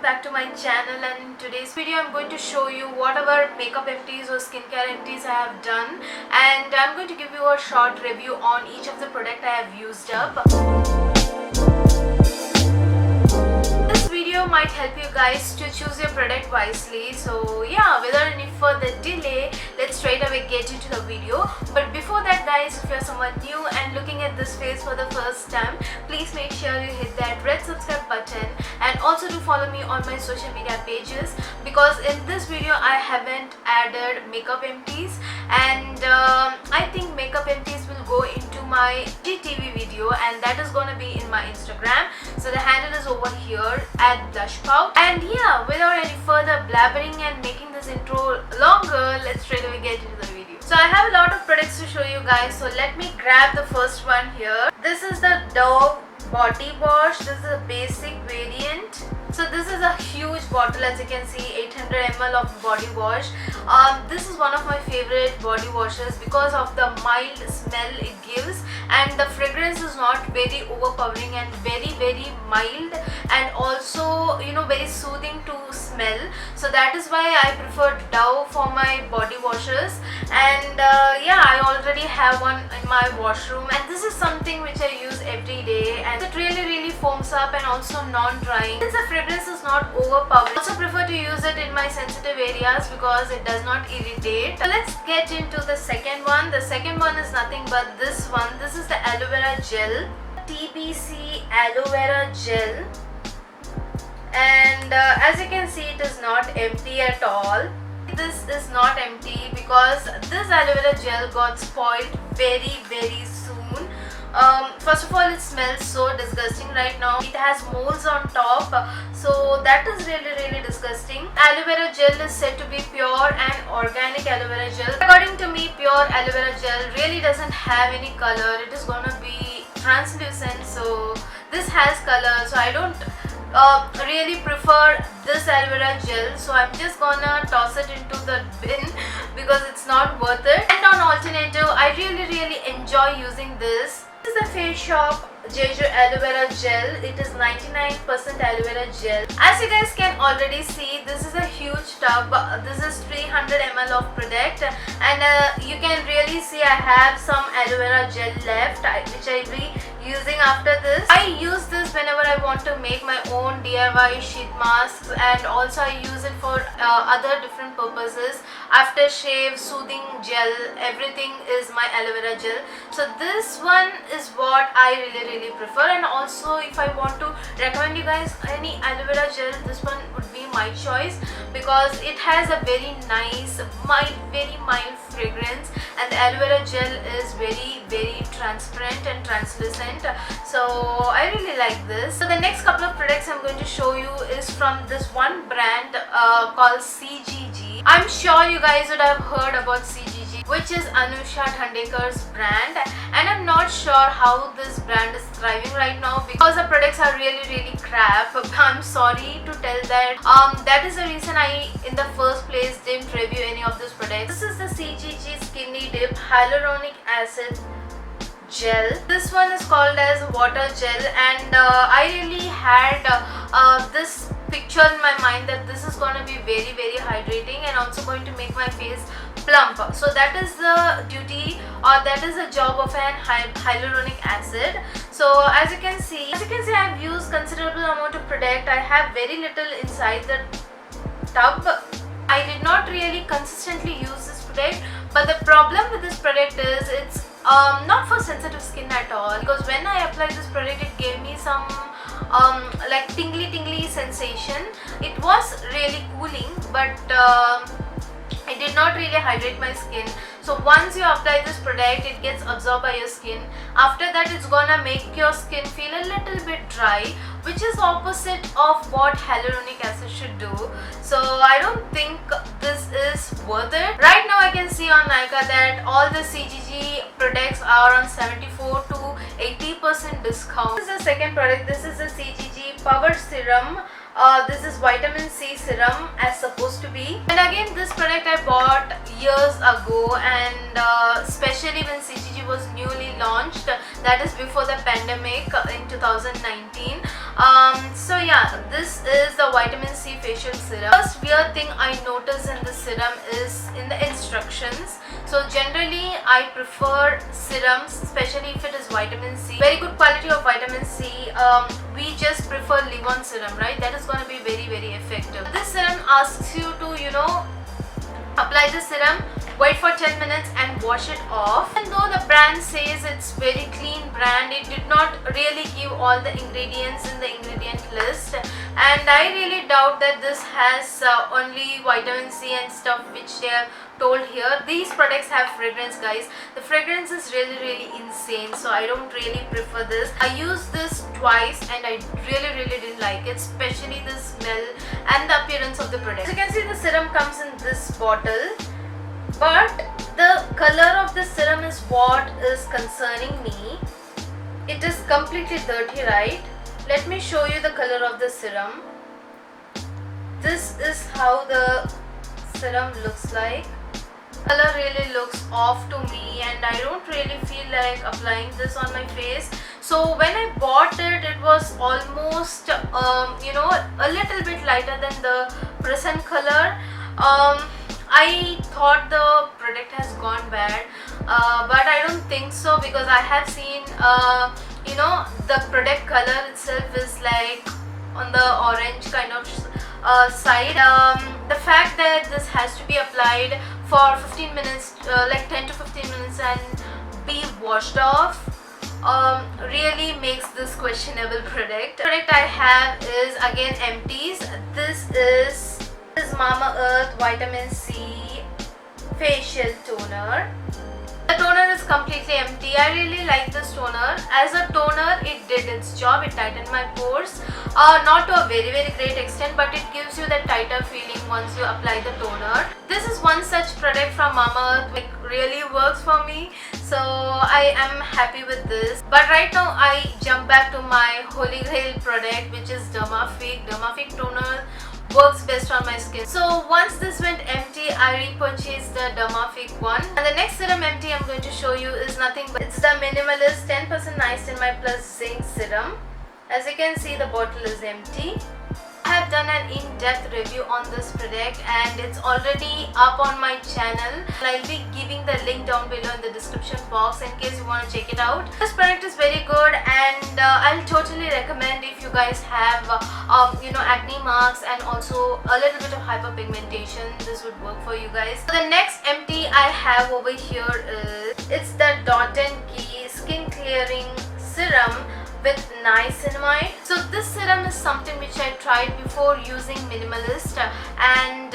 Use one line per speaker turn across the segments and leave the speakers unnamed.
welcome back to my channel, and in today's video I'm going to show you whatever makeup empties or skincare empties I have done, and I'm going to give you a short review on each of the product I have used up. This video might help you guys to choose your product wisely. So yeah, without any further delay, let's straight away get into the video. But before that guys, if you're someone new and looking at this face for the first time, please make sure you hit that red subscribe button and also do follow me on my social media pages, because in this video I haven't added makeup empties, and I think makeup empties will go into my GTV video, and that is gonna be in my Instagram. So the handle is over here at BlushPout. And yeah, without any further blabbering and making this intro longer, let's straight away get into the video. So I have a lot of products to show you guys, so let me grab the first one here. This is the Dove body wash. This is a basic variant. So this is a huge bottle, as you can see, 800 ml of body wash. This is one of my favorite body washes because of the mild smell it gives, and the fragrance is not very overpowering and very mild, and also very soothing to smell. So that is why I prefer Dove for my body washes. And yeah, I already have one in my washroom, and this is something which I use every day, and it really foams up and also non-drying. Since the fragrance is not overpowering, I also prefer to use it in my sensitive areas because it does not irritate. So let's get into the second one. The second one is nothing but this one. This is the Aloe Vera Gel, TBC Aloe Vera Gel, and as you can see, it is not empty at all. This is not empty because this aloe vera gel got spoiled very soon. First of all, it smells so disgusting right now. It has molds on top, so that is really disgusting. Aloe vera gel is said to be pure and organic aloe vera gel. According to me, pure aloe vera gel really doesn't have any color. It is gonna be translucent, so this has color, so I don't really prefer this aloe vera gel, so I'm just gonna toss it into the bin because it's not worth it. And on alternative, I really enjoy using this. This is the Face Shop Jeju Aloe Vera Gel. It is 99% aloe vera gel. As you guys can already see, this is a huge tub. This is 300 ml of product, and you can really see I have some aloe vera gel left, which I'll be using after this. I use this whenever I want to make my own DIY sheet masks, and also I use it for other different purposes. Aftershave, soothing gel, everything is my aloe vera gel. So this one is what I really prefer. And also, if I want to recommend you guys any aloe vera gel, this one would be my choice because it has a very nice very mild fragrance, and the aloe vera gel is very transparent and translucent, so I really like this. So the next couple of products I'm going to show you is from this one brand called CGG. I'm sure you guys would have heard about CGG, which is Anusha Dhandekar's brand, and I'm not sure how this brand is thriving right now because the products are really crap. I'm sorry to tell that. That is the reason I in the first place didn't review any of these products. This is the CGG Skinny Dip Hyaluronic Acid Gel. This one is called as water gel, and I really had this picture in my mind that this is going to be very hydrating and also going to make my face plump. So that is the duty, or that is the job of an hyaluronic acid. So as you can see I have used considerable amount of product. I have very little inside the tub. I did not really consistently use this product, but the problem with this product is it's not for sensitive skin at all, because when I applied this product, it gave me some like tingly sensation. It was really cooling, but it did not really hydrate my skin. So once you apply this product, it gets absorbed by your skin. After that, it's gonna make your skin feel a little bit dry, which is opposite of what hyaluronic acid should do. So I don't think this is worth it. Right now I can see on Nykaa that all the CGG products are on 74 to 80% discount. This is the second product. This is the CGG Power Serum This is vitamin C serum as supposed to be. And again, this product I bought years ago, and especially when CGG was newly launched, that is before the pandemic in 2019. So yeah, this is the vitamin C facial serum. First weird thing I noticed in the serum is in the instructions. So generally I prefer serums, especially if it is vitamin C, very good quality of vitamin C. We just prefer leave-on serum, right? That is going to be very effective. This serum asks you to, apply the serum, wait for 10 minutes and wash it off. Even though the brand says it's very clean brand, it did not really give all the ingredients in the ingredient list, and I really doubt that this has only vitamin C and stuff which they have told here. These products have fragrance, guys. The fragrance is really insane, so I don't really prefer this. I used this twice and I really didn't like it, especially the smell and the appearance of the product. As you can see, the serum comes in this bottle, but the color of the serum is what is concerning me. It is completely dirty, right? Let me show you the color of the serum. This is how the serum looks like. Color really looks off to me, and I don't really feel like applying this on my face. So when I bought it, it was almost a little bit lighter than the present color. I thought the product has gone bad, but I don't think so, because I have seen the product color itself is like on the orange kind of side. The fact that this has to be applied for 15 minutes, like 10 to 15 minutes, and be washed off really makes this questionable product. The product I have is again Empties. This is Mamaearth Vitamin C Facial Toner. The toner is completely empty. I really like this toner. As a toner, it did its job. It tightened my pores. Not to a very great extent, but it gives you that tighter feeling once you apply the toner. This is one such product from Mamaearth which really works for me. So I am happy with this. But right now I jump back to my holy grail product, which is Dermafic. Dermafic toner works best on my skin. So once this went empty, I repurchased the Dermafic one. And the next serum empty I'm going to show you is nothing but it's the Minimalist 10% Niacinamide plus Zinc Serum. As you can see, the bottle is empty. I have done an in-depth review on this product and it's already up on my channel. I'll be giving the link down below in the description box in case you want to check it out. This product is very good, and I'll totally recommend if you guys have acne marks and also a little bit of hyperpigmentation. This would work for you guys. So the next empty I have over here is the Dot & Key Skin Clearing Serum with niacinamide. So this serum is something which I tried before using Minimalist, and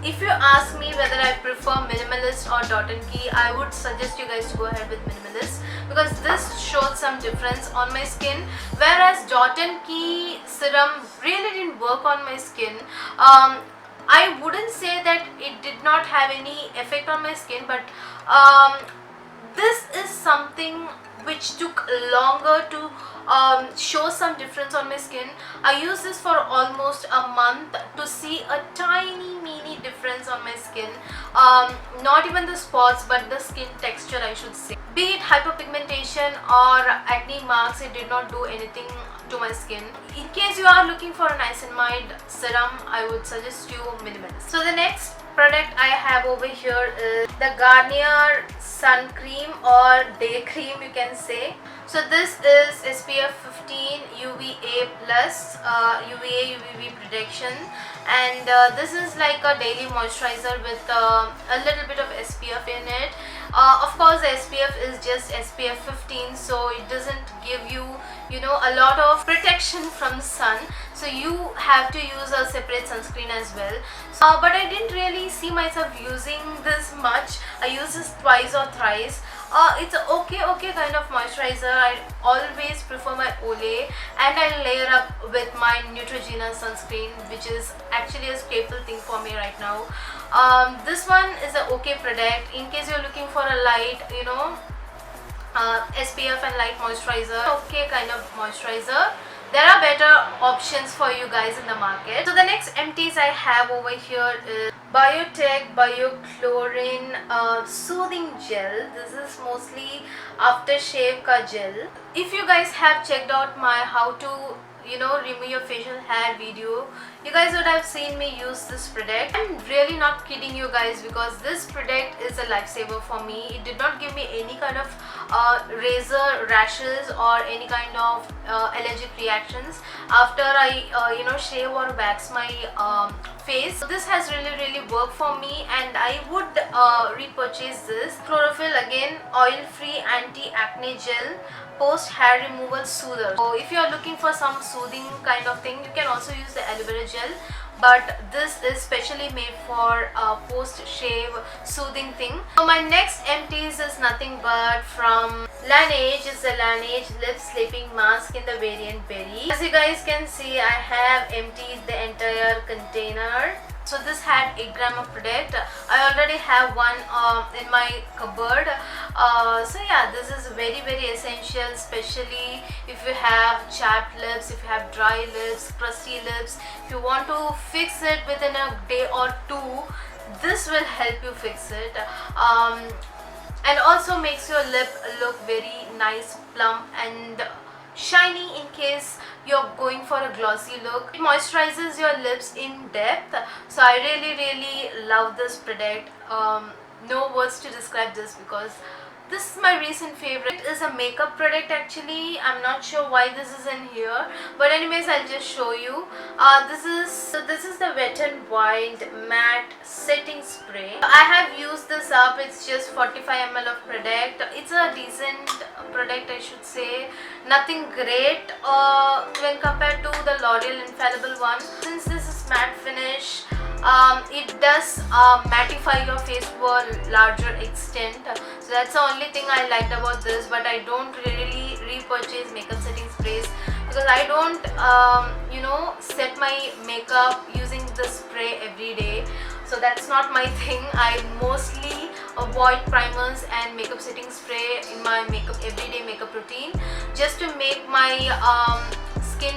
if you ask me whether I prefer Minimalist or Dot & Key, I would suggest you guys to go ahead with Minimalist, because this showed some difference on my skin, whereas Dot & Key serum really didn't work on my skin. I wouldn't say that it did not have any effect on my skin, but this is something which took longer to show some difference on my skin. I used this for almost a month to see a tiny mini difference on my skin. Not even the spots, but the skin texture, I should say. Be it hyperpigmentation or acne marks, it did not do anything to my skin. In case you are looking for a niacinamide serum, I would suggest you Minimalist. So the next product I have over here is the Garnier Sun Cream, or Day Cream you can say. So this is SPF 15 UVA plus UVA UVB protection, and this is like a daily moisturizer with a little bit of SPF in it. Of course the SPF is just SPF 15, so it doesn't give you a lot of protection from sun, so you have to use a separate sunscreen as well. But I didn't really see myself using this much. I used this twice or thrice. It's a okay kind of moisturizer. I always prefer my Olay, and I layer up with my Neutrogena sunscreen, which is actually a staple thing for me right now. This one is an okay product in case you're looking for a light SPF and light moisturizer. Okay kind of moisturizer. there are better options for you guys in the market. So the next empties I have over here is Biotech Biochlorine Soothing Gel. This is mostly aftershave ka gel. If you guys have checked out my how to remove your facial hair video, you guys would have seen me use this product. I'm really not kidding you guys, because this product is a lifesaver for me. It did not give me any kind of razor rashes or any kind of allergic reactions after I shave or wax my face. So this has really worked for me, and I would repurchase this. Chlorophyll, again, oil free anti-acne gel, post hair removal soother. So if you are looking for some soothing kind of thing, you can also use the aloe vera gel, but this is specially made for post shave soothing thing. So my next empties is nothing but from Laneige. It's the Laneige lip sleeping mask in the variant berry. As you guys can see, I have emptied the entire container. So this had 8 grams of product. I already have one in my cupboard. So yeah, this is very essential, especially if you have chapped lips, if you have dry lips, crusty lips. If you want to fix it within a day or two, this will help you fix it. And also makes your lip look very nice, plump and shiny in case you're going for a glossy look. It moisturizes your lips in depth. So I really love this product. No words to describe this, because this is my recent favorite. It is a makeup product actually. I'm not sure why this is in here, but anyways, I'll just show you. This is the Wet n Wild matte setting spray. I have used this up. It's just 45 ml of product. It's a decent product, I should say. Nothing great when compared to the L'Oreal Infallible one. Since this is matte finish, it does mattify your face to a larger extent. So that's the only thing I liked about this, but I don't really repurchase makeup setting sprays, because I don't set my makeup using the spray every day. So that's not my thing. I mostly avoid primers and makeup setting spray in my everyday makeup routine, just to make my skin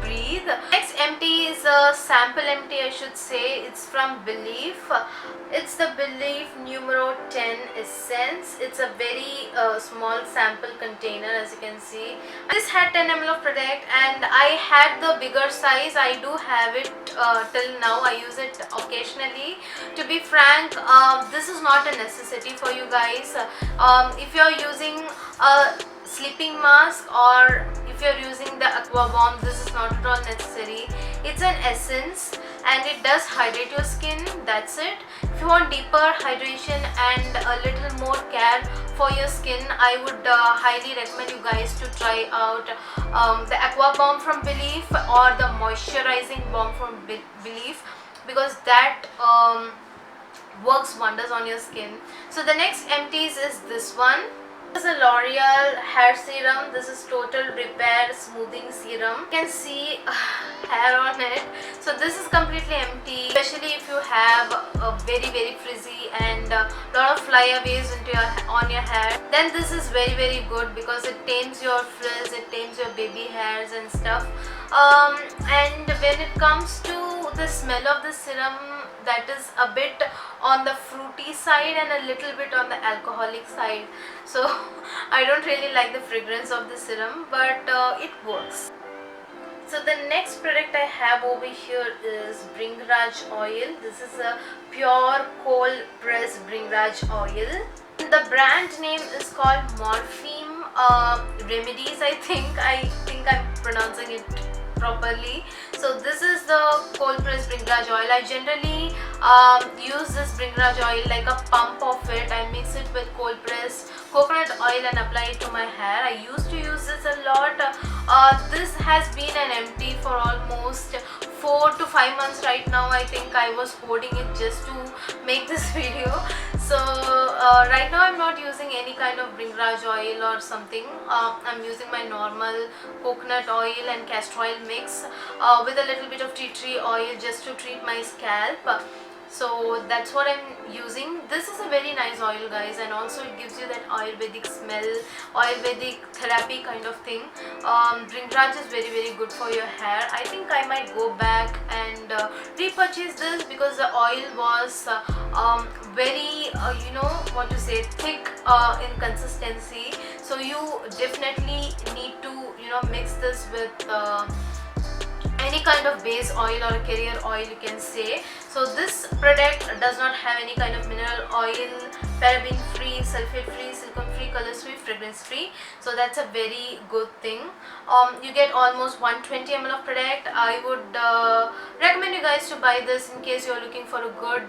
breathe. Next empty is a sample empty, I should say. It's from Belief. It's the Belief numero 10 essence. It's a very small sample container, as you can see. This had 10 ml of product, and I had the bigger size. I do have it till now. I use it occasionally. To be frank, this is not a necessity for you guys. If you're using a sleeping mask, or if you're using the Aqua Bomb, this is not at all necessary. It's an essence and it does hydrate your skin. That's it. If you want deeper hydration and a little more care for your skin, I would highly recommend you guys to try out the Aqua Bomb from Belief, or the moisturizing bomb from Belief, because that works wonders on your skin. So the next empties is this one. This is a L'Oreal hair serum. This is Total Repair Smoothing Serum. You can see hair on it. So this is completely empty, especially if you have a very frizzy and a lot of flyaways on your hair. Then this is very good, because it tames your frizz, it tames your baby hairs and stuff. And when it comes to the smell of the serum, that is a bit on the fruity side and a little bit on the alcoholic side. So I don't really like the fragrance of the serum, but it works. So the next product I have over here is Bringraj oil. This is a pure cold pressed Bringraj oil. The brand name is called Morpheme Remedies. I think I'm pronouncing it properly. So this is the cold pressed Bringraj oil. I generally use this Bringraj oil like a pump of it. I mix it with cold pressed coconut oil and apply it to my hair. I used to use this a lot. This has been an empty for almost 4 to 5 months right now. I think I was hoarding it just to make this video. So right now I'm not using any kind of Bringraj oil or something. I'm using my normal coconut oil and castor oil mix with a little bit of tea tree oil, just to treat my scalp. So that's what I'm using. This is a very nice oil, guys, and also it gives you that Ayurvedic smell, Ayurvedic therapy kind of thing. Bringraj is very good for your hair. I think I might go back and repurchase this because the oil was very you know what to say, thick in consistency. So you definitely need to, you know, mix this with any kind of base oil or a carrier oil, you can say. So this product does not have any kind of mineral oil, paraben free, sulfate free, silicone free, colors free, fragrance free. So that's a very good thing. You get almost 120 ml of product. I would recommend you guys to buy this in case you're looking for a good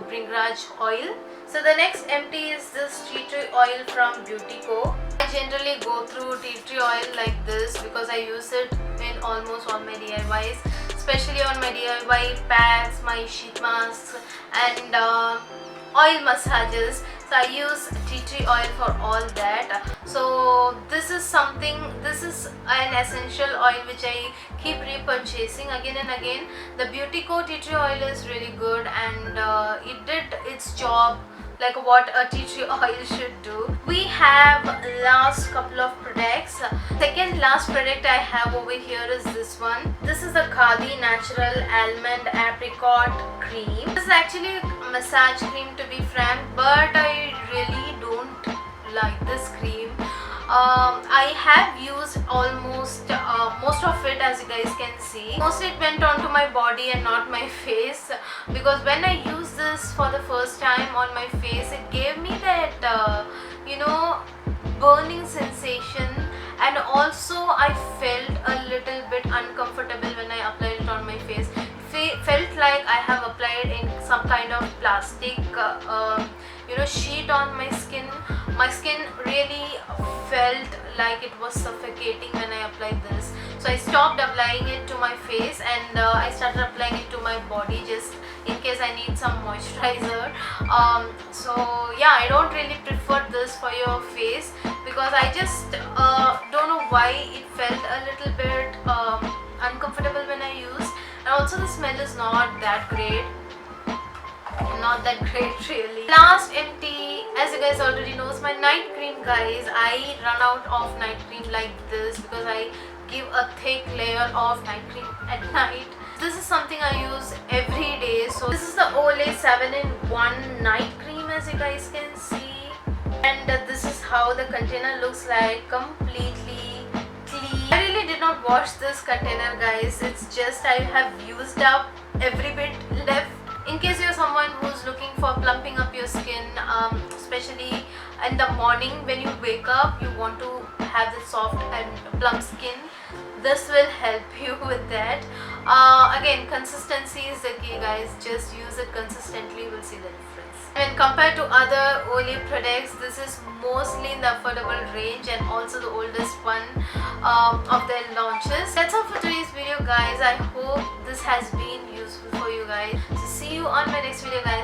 Bringraj oil. So the next empty is this tea tree oil from Beautyco. I generally go through tea tree oil like this because I use it in almost all my DIYs, especially on my DIY packs, my sheet masks and oil massages. So I use tea tree oil for all that. So this is an essential oil which I keep repurchasing again and again. The Beautyco tea tree oil is really good, and it did its job like what a tea tree oil should do. We have last couple of products. Second last product I have over here is this one. This is the Khadi Natural Almond Apricot Cream. This is actually a massage cream, to be frank, but I really don't like this cream. I have used almost most of it, as you guys can see. Mostly it went onto my body and not my face, because when I used this for the first time on my face, it gave me that you know, burning sensation, and also I felt a little bit uncomfortable when I applied it on my face. Felt like I have applied in some kind of plastic you know, sheet on my skin. My skin really felt like it was suffocating when I applied this. So I stopped applying it to my face, and I started applying it to my body just in case I need some moisturizer. So yeah, I don't really prefer this for your face because I just don't know why it felt a little bit uncomfortable when I used. And also the smell is not that great. Not that great really. Last empty, as you guys already know, is my night cream, guys. I run out of night cream like this because I give a thick layer of night cream at night. This is something I use every day. So this is the Olay 7-in-1 night cream, as you guys can see, and this is how the container looks like, completely clean. I really did not wash this container, guys. It's just I have used up every bit left. In case you're someone who's looking for plumping up your skin, especially in the morning when you wake up, you want to have the soft and plump skin, this will help you with that. Again, consistency is the key, guys. Just use it consistently, you will see the difference. When compared to other Olay products, this is mostly in the affordable range and also the oldest one of their launches. That's all for today's video, guys. I hope this has been useful for you guys. So see you on my next video, guys.